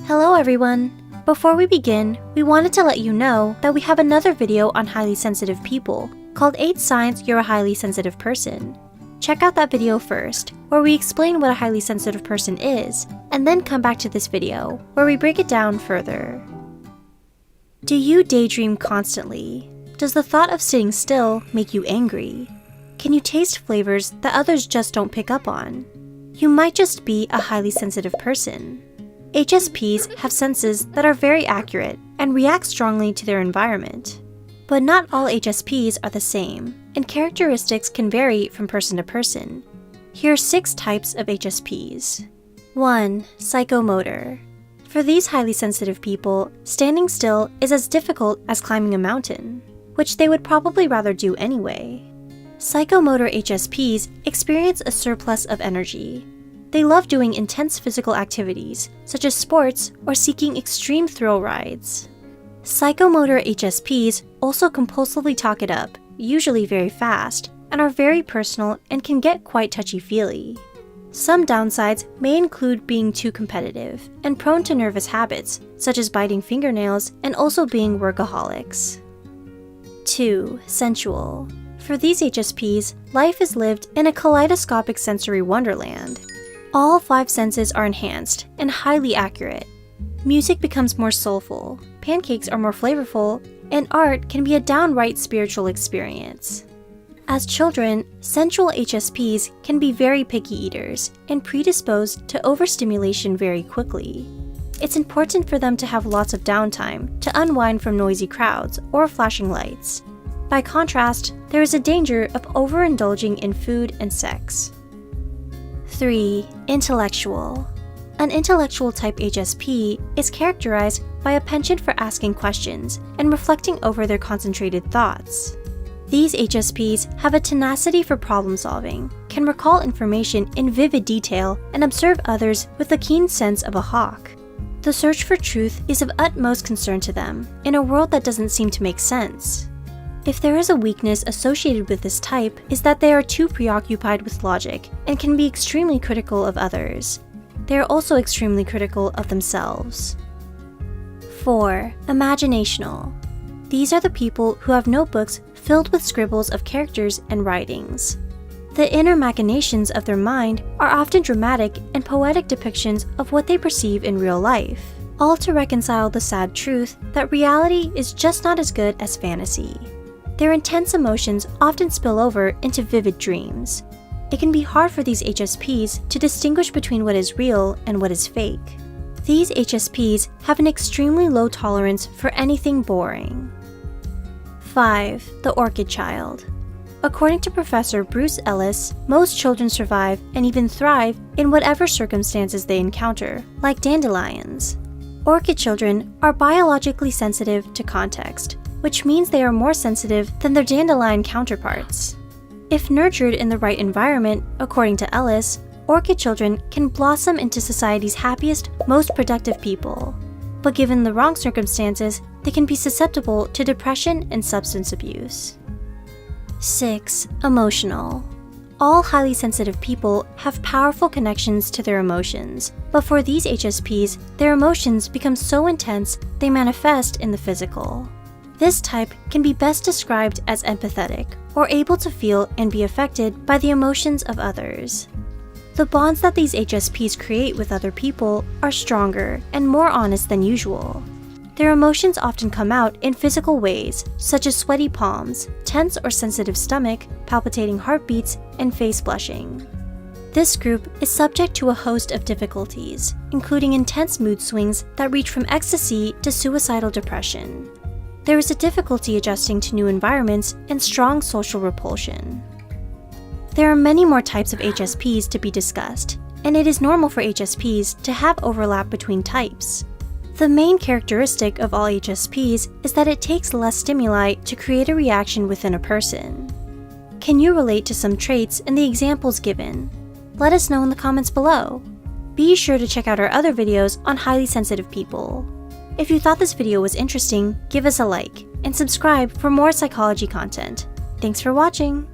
Hello everyone! Before we begin, we wanted to let you know that we have another video on highly sensitive people called 8 Signs You're a Highly Sensitive Person. Check out that video first, where we explain what a highly sensitive person is, and then come back to this video, where we break it down further. Do you daydream constantly? Does the thought of sitting still make you angry? Can you taste flavors that others just don't pick up on? You might just be a highly sensitive person. HSPs have senses that are very accurate and react strongly to their environment. But not all HSPs are the same, and characteristics can vary from person to person. Here are 6 types of HSPs. 1. Psychomotor. For these highly sensitive people, standing still is as difficult as climbing a mountain, which they would probably rather do anyway. Psychomotor HSPs experience a surplus of energy. They love doing intense physical activities, such as sports or seeking extreme thrill rides. Psychomotor HSPs also compulsively talk it up, usually very fast, and are very personal and can get quite touchy-feely. Some downsides may include being too competitive and prone to nervous habits, such as biting fingernails and also being workaholics. 2. Sensual. For these HSPs, life is lived in a kaleidoscopic sensory wonderland. All 5 senses are enhanced and highly accurate. Music becomes more soulful, pancakes are more flavorful, and art can be a downright spiritual experience. As children, sensual HSPs can be very picky eaters and predisposed to overstimulation very quickly. It's important for them to have lots of downtime to unwind from noisy crowds or flashing lights. By contrast, there is a danger of overindulging in food and sex. 3. Intellectual. An intellectual type HSP is characterized by a penchant for asking questions and reflecting over their concentrated thoughts. These HSPs have a tenacity for problem solving, can recall information in vivid detail, and observe others with the keen sense of a hawk. The search for truth is of utmost concern to them in a world that doesn't seem to make sense. If there is a weakness associated with this type, is that they are too preoccupied with logic and can be extremely critical of others. They are also extremely critical of themselves. 4. Imaginational. These are the people who have notebooks filled with scribbles of characters and writings. The inner machinations of their mind are often dramatic and poetic depictions of what they perceive in real life, all to reconcile the sad truth that reality is just not as good as fantasy. Their intense emotions often spill over into vivid dreams. It can be hard for these HSPs to distinguish between what is real and what is fake. These HSPs have an extremely low tolerance for anything boring. 5. The Orchid Child. According to Professor Bruce Ellis, most children survive and even thrive in whatever circumstances they encounter, like dandelions. Orchid children are biologically sensitive to context, which means they are more sensitive than their dandelion counterparts. If nurtured in the right environment, according to Ellis, orchid children can blossom into society's happiest, most productive people. But given the wrong circumstances, they can be susceptible to depression and substance abuse. 6. Emotional. All highly sensitive people have powerful connections to their emotions, but for these HSPs, their emotions become so intense they manifest in the physical. This type can be best described as empathetic, or able to feel and be affected by the emotions of others. The bonds that these HSPs create with other people are stronger and more honest than usual. Their emotions often come out in physical ways, such as sweaty palms, tense or sensitive stomach, palpitating heartbeats, and face blushing. This group is subject to a host of difficulties, including intense mood swings that reach from ecstasy to suicidal depression. There is a difficulty adjusting to new environments and strong social repulsion. There are many more types of HSPs to be discussed, and it is normal for HSPs to have overlap between types. The main characteristic of all HSPs is that it takes less stimuli to create a reaction within a person. Can you relate to some traits in the examples given? Let us know in the comments below. Be sure to check out our other videos on highly sensitive people. If you thought this video was interesting, give us a like, and subscribe for more psychology content. Thanks for watching!